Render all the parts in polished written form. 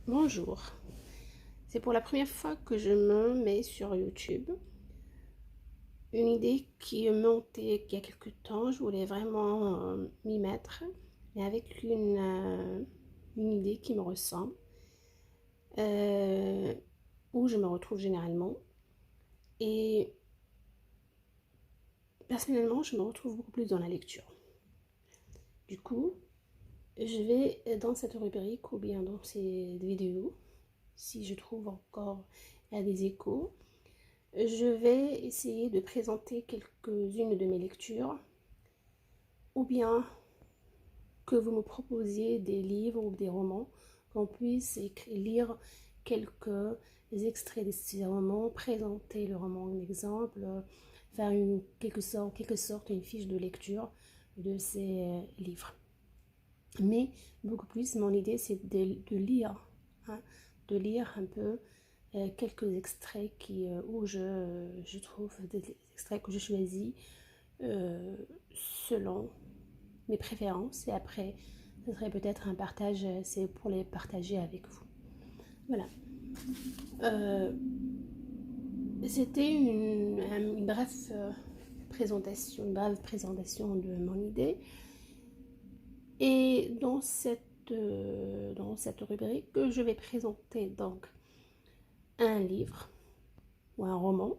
Bonjour, c'est pour la première fois que je me mets sur YouTube. Une idée qui est montée il y a quelque temps, je voulais vraiment m'y mettre, mais avec une idée qui me ressemble, euh, où je me retrouve généralement. Et personnellement, je me retrouve beaucoup plus dans la lecture. Du coup, je vais dans cette rubrique ou bien dans ces vidéos, si je trouve encore il y a des échos. Je vais essayer de présenter quelques-unes de mes lectures, ou bien que vous me proposiez des livres ou des romans, qu'on puisse lire quelques extraits de ces romans, présenter le roman en exemple, faire quelque sorte une fiche de lecture de ces livres. Mais beaucoup plus, mon idée c'est de lire, hein, de lire un peu quelques extraits où je trouve des extraits que je choisis selon mes préférences, et après ce serait peut-être un partage, c'est pour les partager avec vous. Voilà. Euh, C'était une brève présentation de mon idée. Et dans cette rubrique, je vais présenter donc un livre ou un roman.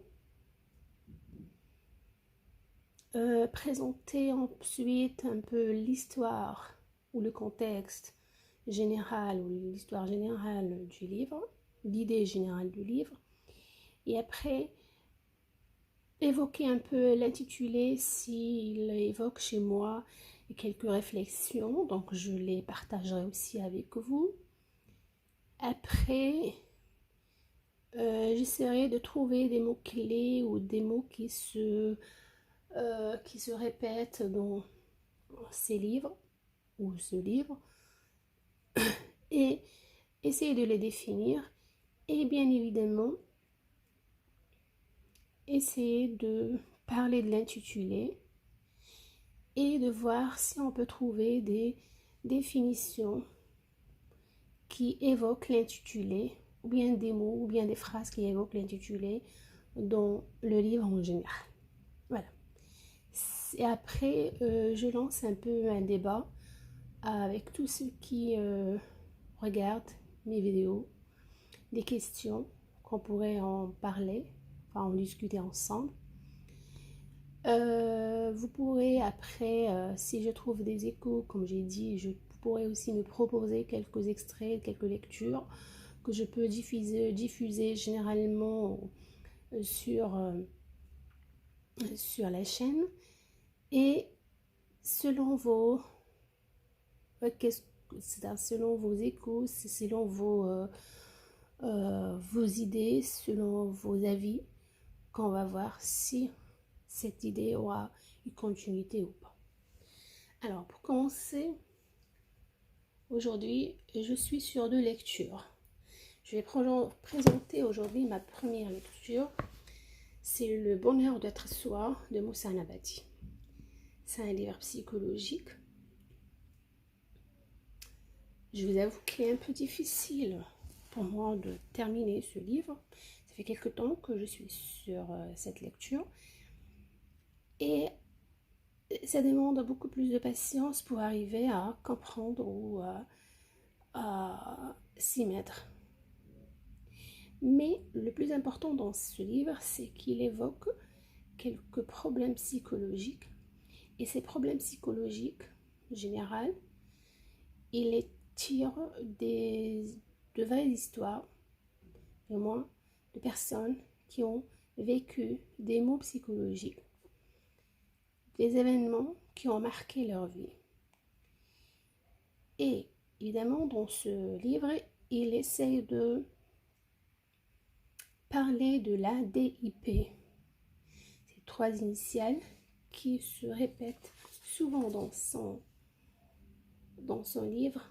Présenter ensuite un peu l'histoire ou le contexte général ou l'histoire générale du livre, l'idée générale du livre. Et après, évoquer un peu l'intitulé s'il évoque chez moi quelques réflexions, donc je les partagerai aussi avec vous. Après, j'essaierai de trouver des mots-clés ou des mots qui se répètent dans ces livres ou ce livre et essayer de les définir et bien évidemment essayer de parler de l'intitulé et de voir si on peut trouver des définitions qui évoquent l'intitulé ou bien des mots ou bien des phrases qui évoquent l'intitulé dans le livre en général. Voilà. Et après, je lance un peu un débat avec tous ceux qui regardent mes vidéos, des questions qu'on pourrait en parler, enfin en discuter ensemble. Vous pourrez après, si je trouve des échos, comme j'ai dit, je pourrais aussi me proposer quelques extraits, quelques lectures que je peux diffuser généralement sur, sur la chaîne. Et selon selon vos échos, selon vos idées, selon vos avis, qu'on va voir si cette idée aura une continuité ou pas. Alors, pour commencer, aujourd'hui, je suis sur deux lectures. Je vais présenter aujourd'hui ma première lecture. C'est Le bonheur d'être soi de Moussa Nabati. C'est un livre psychologique. Je vous avoue qu'il est un peu difficile pour moi de terminer ce livre. Ça fait quelque temps que je suis sur cette lecture. Et ça demande beaucoup plus de patience pour arriver à comprendre ou à s'y mettre. Mais le plus important dans ce livre, c'est qu'il évoque quelques problèmes psychologiques. Et ces problèmes psychologiques, en général, il les tire de vraies histoires, au moins de personnes qui ont vécu des maux psychologiques, des événements qui ont marqué leur vie. Et évidemment, dans ce livre, il essaye de parler de la DIP, ces trois initiales qui se répètent souvent dans son livre,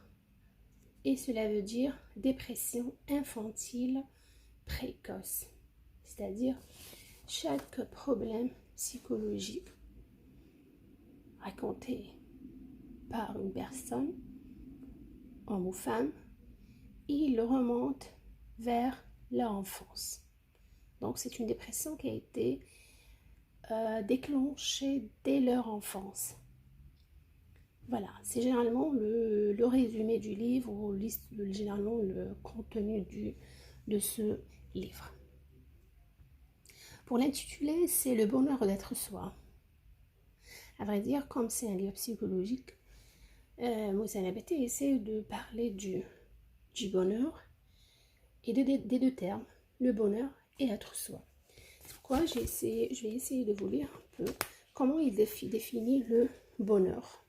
et cela veut dire dépression infantile précoce, c'est-à-dire chaque problème psychologique raconté par une personne, homme ou femme, ils remontent vers leur enfance. Donc c'est une dépression qui a été déclenchée dès leur enfance. Voilà, c'est généralement le résumé du livre ou généralement le contenu de ce livre. Pour l'intituler, c'est le bonheur d'être soi. À vrai dire, comme c'est un livre psychologique, Moussa Nabate essaie de parler du bonheur et des deux termes, le bonheur et être soi. C'est pourquoi je vais essayer de vous lire un peu comment il définit le bonheur.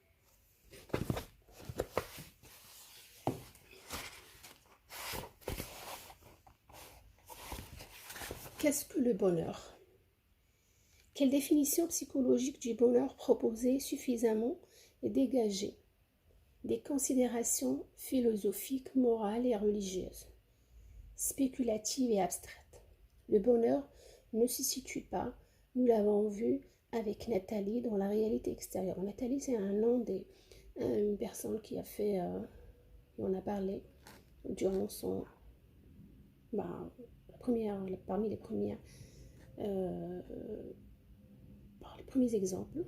Qu'est-ce que le bonheur? Quelle définition psychologique du bonheur proposée suffisamment et dégagée des considérations philosophiques, morales et religieuses, spéculatives et abstraites. Le bonheur ne se situe pas, nous l'avons vu avec Nathalie, dans la réalité extérieure. Nathalie, c'est un nom une personne qui a fait, on a parlé durant son, parmi les premiers exemples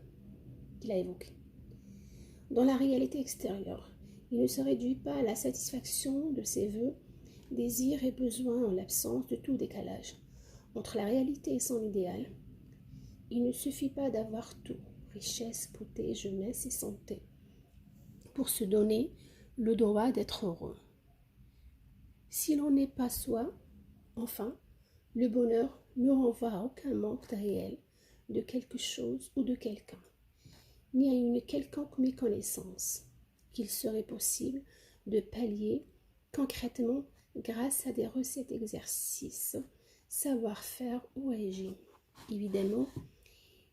qu'il a évoqués. Dans la réalité extérieure, il ne se réduit pas à la satisfaction de ses vœux, désirs et besoins en l'absence de tout décalage entre la réalité et son idéal. Il ne suffit pas d'avoir tout, richesse, beauté, jeunesse et santé, pour se donner le droit d'être heureux. Si l'on n'est pas soi, enfin, le bonheur ne renvoie à aucun manque réel de quelque chose ou de quelqu'un, ni à une quelconque méconnaissance qu'il serait possible de pallier concrètement grâce à des recettes d'exercice, savoir-faire ou régime. Évidemment,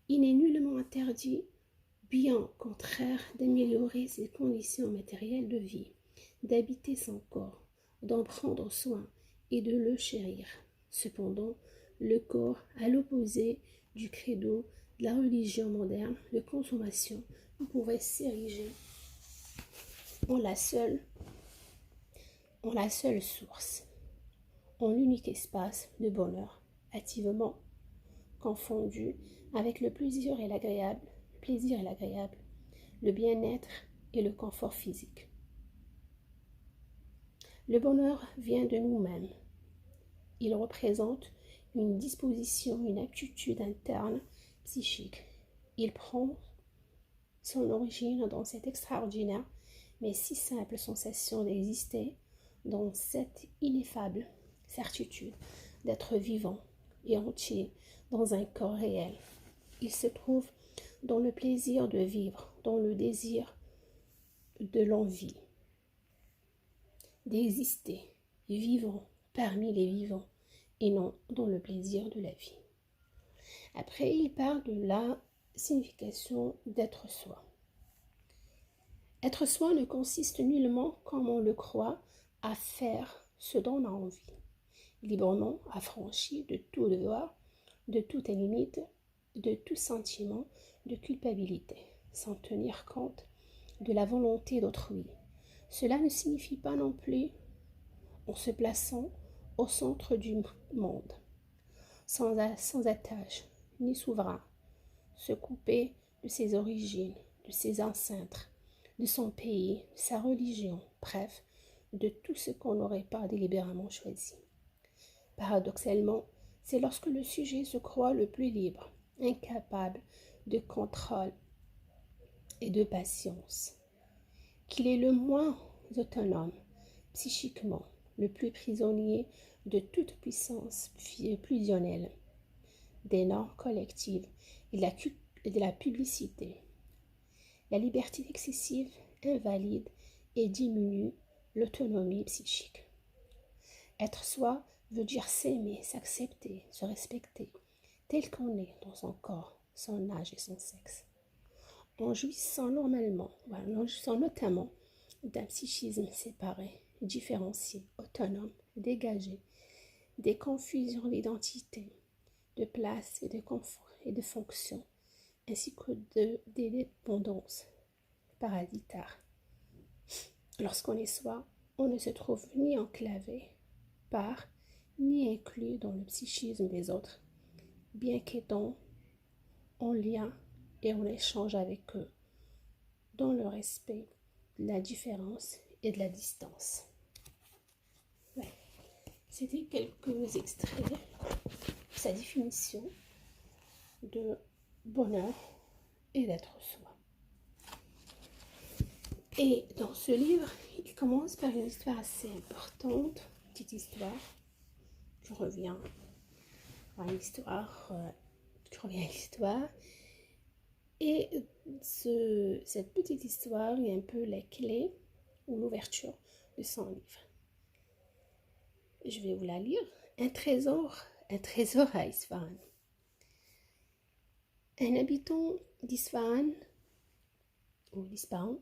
il n'est nullement interdit, bien au contraire, d'améliorer ses conditions matérielles de vie, d'habiter son corps, d'en prendre soin et de le chérir. Cependant, le corps, à l'opposé du credo de la religion moderne de consommation, pourrait s'ériger en la seule source, en l'unique espace de bonheur, hâtivement confondu avec le plaisir et l'agréable, le bien-être et le confort physique. Le bonheur vient de nous-mêmes. Il représente une disposition, une aptitude interne psychique. Il prend son origine dans cette extraordinaire mais si simple sensation d'exister, dans cette ineffable certitude d'être vivant et entier dans un corps réel. Il se trouve dans le plaisir de vivre, dans le désir de l'envie, d'exister, vivant parmi les vivants et non dans le plaisir de la vie. Après, il parle de la signification d'être soi. Être soi ne consiste nullement, comme on le croit, à faire ce dont on a envie, librement affranchi de tout devoir, de toute limite, de tout sentiment de culpabilité, sans tenir compte de la volonté d'autrui. Cela ne signifie pas non plus en se plaçant au centre du monde, sans attache ni souverain, se couper de ses origines, de ses ancêtres, de son pays, de sa religion, bref, de tout ce qu'on n'aurait pas délibérément choisi. Paradoxalement, c'est lorsque le sujet se croit le plus libre, incapable de contrôle et de patience, qu'il est le moins autonome psychiquement, le plus prisonnier de toute puissance fusionnelle, des normes collectives et de la publicité. La liberté excessive invalide et diminue l'autonomie psychique. Être soi veut dire s'aimer, s'accepter, se respecter, tel qu'on est dans son corps, son âge et son sexe. En jouissant notamment d'un psychisme séparé, différencié, autonome, dégagé, des confusions d'identité, de place et de fonction, ainsi que des dépendances parasitaires. Lorsqu'on est soi, on ne se trouve ni enclavé par, ni inclus dans le psychisme des autres, bien qu'étant en lien et en échange avec eux, dans le respect de la différence et de la distance. Ouais. C'était quelques extraits de sa définition de bonheur et d'être soi. Et dans ce livre, il commence par une histoire assez importante, une petite histoire. Je reviens à l'histoire. Et cette petite histoire est un peu la clé ou l'ouverture de son livre. Je vais vous la lire. Un trésor à Isfahan. Un habitant d'Isfahan, ou d'Ispahan,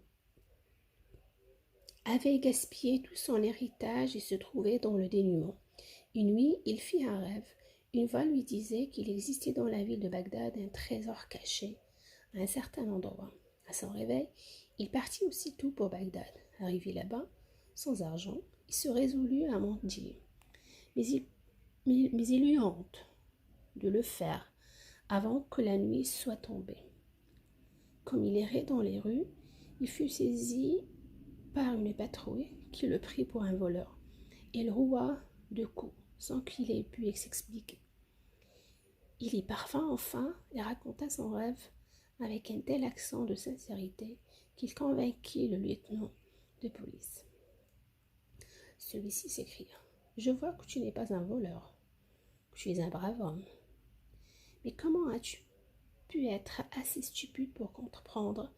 avait gaspillé tout son héritage et se trouvait dans le dénuement. Une nuit, il fit un rêve. Une voix lui disait qu'il existait dans la ville de Bagdad un trésor caché à un certain endroit. À son réveil, il partit aussitôt pour Bagdad. Arrivé là-bas, sans argent, il se résolut à mendier. Mais il eut honte de le faire avant que la nuit soit tombée. Comme il errait dans les rues, il fut saisi par une patrouille qui le prit pour un voleur et le roua de coups sans qu'il ait pu s'expliquer. Il y parvint enfin et raconta son rêve avec un tel accent de sincérité qu'il convainquit le lieutenant de police. Celui-ci s'écria : « Je vois que tu n'es pas un voleur, que tu es un brave homme. Mais comment as-tu pu être assez stupide pour comprendre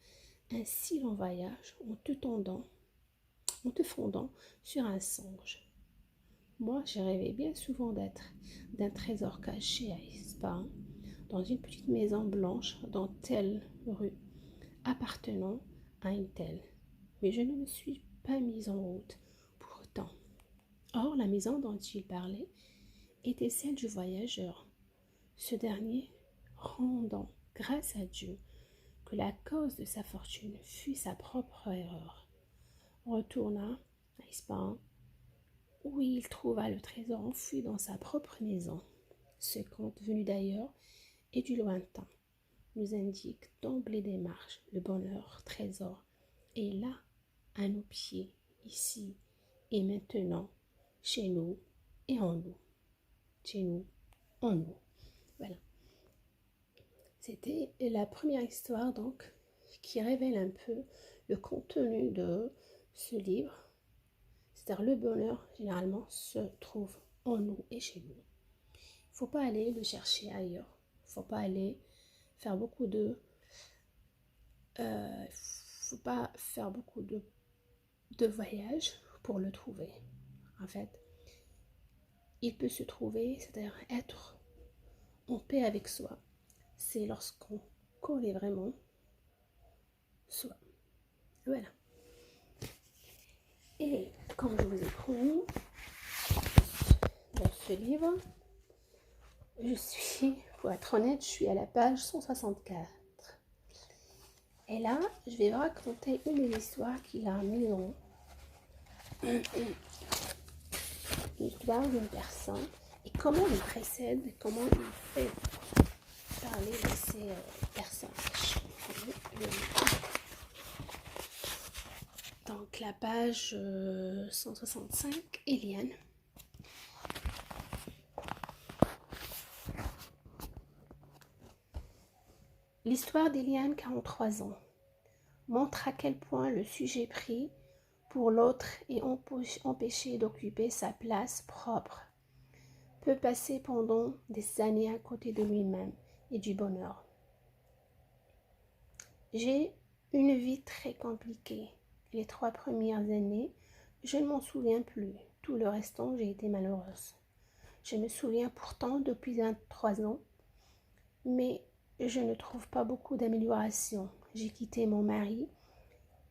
un si long voyage en te fondant sur un songe ? Moi, j'ai rêvé bien souvent d'être d'un trésor caché à Ispahan, dans une petite maison blanche dans telle rue, appartenant à une telle. Mais je ne me suis pas mise en route pour autant. Or, la maison dont il parlait était celle du voyageur. Ce dernier, rendant grâce à Dieu que la cause de sa fortune fut sa propre erreur, retourna à Ispahan, où il trouva le trésor enfoui dans sa propre maison. Ce conte, venu d'ailleurs et du lointain, nous indique d'emblée des marches le bonheur trésor est là, à nos pieds, ici et maintenant, chez nous et en nous. Chez nous, en nous. Voilà. C'était la première histoire donc qui révèle un peu le contenu de ce livre. C'est-à-dire le bonheur, généralement, se trouve en nous et chez nous. Il ne faut pas aller le chercher ailleurs. Il ne faut pas aller faire beaucoup de... faut pas faire beaucoup de voyages pour le trouver. En fait, il peut se trouver, c'est-à-dire être en paix avec soi. C'est lorsqu'on connaît vraiment soi. Voilà. Et comme je vous ai promis, dans ce livre, pour être honnête, je suis à la page 164. Et là, je vais vous raconter une des histoires qu'il a mis dans l'histoire d'une personne et comment il précède, comment il fait parler de ces personnages. Donc la page 165, Eliane. L'histoire d'Eliane, 43 ans, montre à quel point le sujet pris pour l'autre et empêché d'occuper sa place propre peut passer pendant des années à côté de lui-même et du bonheur. J'ai une vie très compliquée. Les 3 premières années, je ne m'en souviens plus. Tout le restant, j'ai été malheureuse. Je me souviens pourtant depuis 23 ans, mais je ne trouve pas beaucoup d'amélioration. J'ai quitté mon mari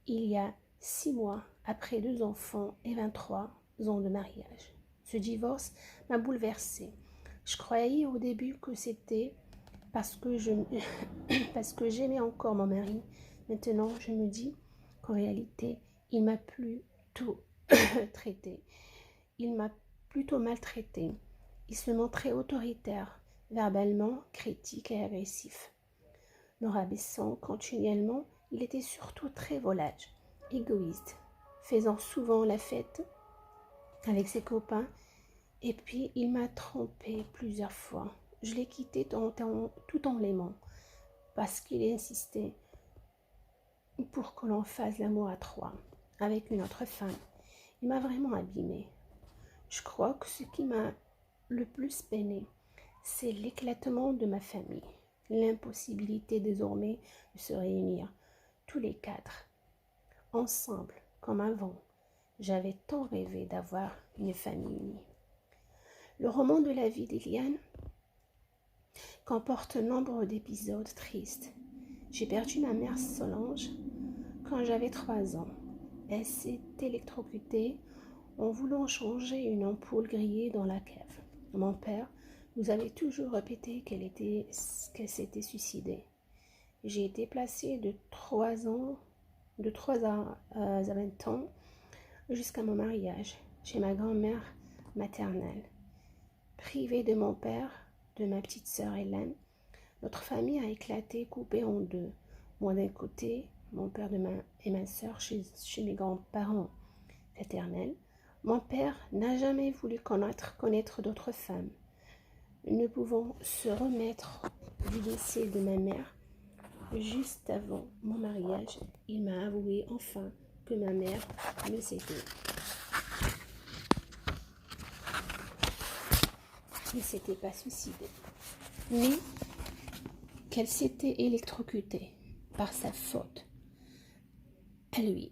il y a 6 mois, après 2 enfants et 23 ans de mariage. Ce divorce m'a bouleversée. Je croyais au début que c'était parce que j'aimais encore mon mari. Maintenant, je me dis qu'en réalité, il m'a plus tout traité. Il m'a plutôt maltraité. Il se montrait autoritaire, verbalement critique et agressif. Me rabaissant continuellement, il était surtout très volage, égoïste, faisant souvent la fête avec ses copains. Et puis, il m'a trompée plusieurs fois. Je l'ai quitté tout en l'aimant, parce qu'il insistait pour que l'on fasse l'amour à trois, avec une autre femme. Il m'a vraiment abîmée. Je crois que ce qui m'a le plus peiné, c'est l'éclatement de ma famille, l'impossibilité désormais de se réunir, tous les quatre, ensemble, comme avant. J'avais tant rêvé d'avoir une famille unie. Le roman de la vie d'Eliane comporte nombre d'épisodes tristes. J'ai perdu ma mère Solange quand j'avais 3 ans. Elle s'est électrocutée en voulant changer une ampoule grillée dans la cave. Mon père nous avait toujours répété qu'elle s'était suicidée. J'ai été placée de 3 à 20 ans jusqu'à mon mariage chez ma grand-mère maternelle. Privée de mon père, de ma petite sœur Hélène, notre famille a éclaté, coupée en deux. Moi d'un côté, mon père et ma sœur chez mes grands-parents paternels. Mon père n'a jamais voulu connaître d'autres femmes. Ne pouvant se remettre du décès de ma mère, juste avant mon mariage, il m'a avoué enfin que ma mère ne s'était pas suicidée, mais qu'elle s'était électrocutée par sa faute à lui,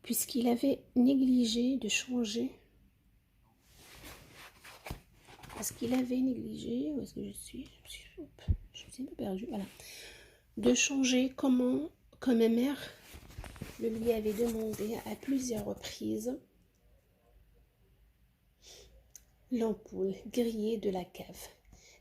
puisqu'il avait négligé de changer. Parce qu'il avait négligé, où est-ce que je suis un peu perdue, voilà. De changer comme ma mère le lui avait demandé à plusieurs reprises l'ampoule grillée de la cave.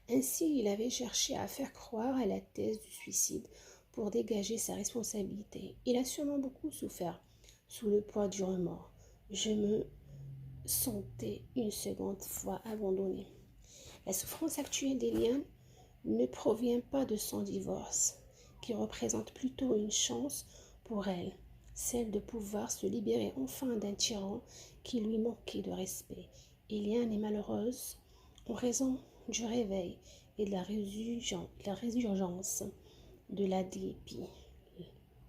Ainsi, il avait cherché à faire croire à la thèse du suicide pour dégager sa responsabilité. Il a sûrement beaucoup souffert sous le poids du remords. Je me sentais une seconde fois abandonnée. La souffrance actuelle d'Eliane ne provient pas de son divorce, qui représente plutôt une chance pour elle, celle de pouvoir se libérer enfin d'un tyran qui lui manquait de respect. Eliane est malheureuse en raison du réveil et de la résurgence de la DIP.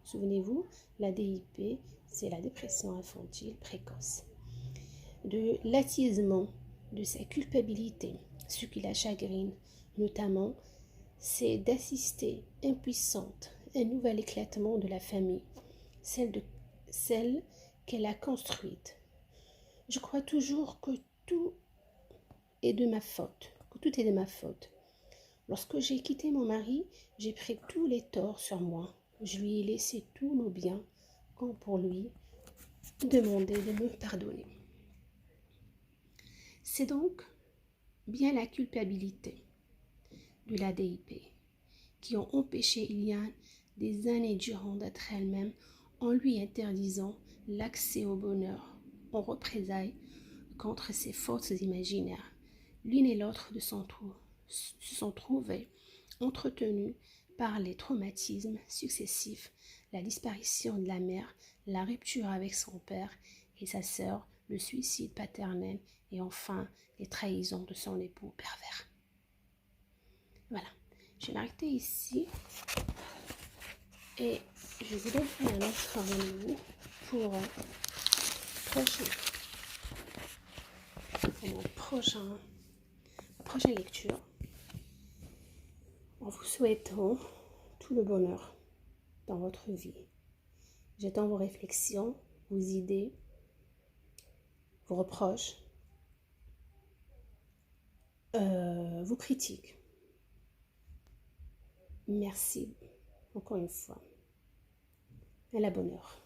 Souvenez-vous, la DIP, c'est la dépression infantile précoce. De l'attisement de sa culpabilité, ce qui la chagrine, notamment, c'est d'assister impuissante à un nouvel éclatement de la famille, celle qu'elle a construite. Je crois toujours que tout est de ma faute, Lorsque j'ai quitté mon mari, j'ai pris tous les torts sur moi. Je lui ai laissé tous nos biens, quand pour lui demander de me pardonner. C'est donc bien la culpabilité de la DIP qui ont empêché Eliane des années durant d'être elle-même en lui interdisant l'accès au bonheur en représailles contre ses forces imaginaires. L'une et l'autre se sont trouvées entretenues par les traumatismes successifs, la disparition de la mère, la rupture avec son père et sa sœur, le suicide paternel et enfin les trahisons de son époux pervers. Voilà, je vais m'arrêter ici et je vous donnerai un autre rendez-vous pour ma prochaine lecture, en vous souhaitant tout le bonheur dans votre vie. J'attends vos réflexions, vos idées, vos reproches, vos critiques. Merci encore une fois. À la bonne heure.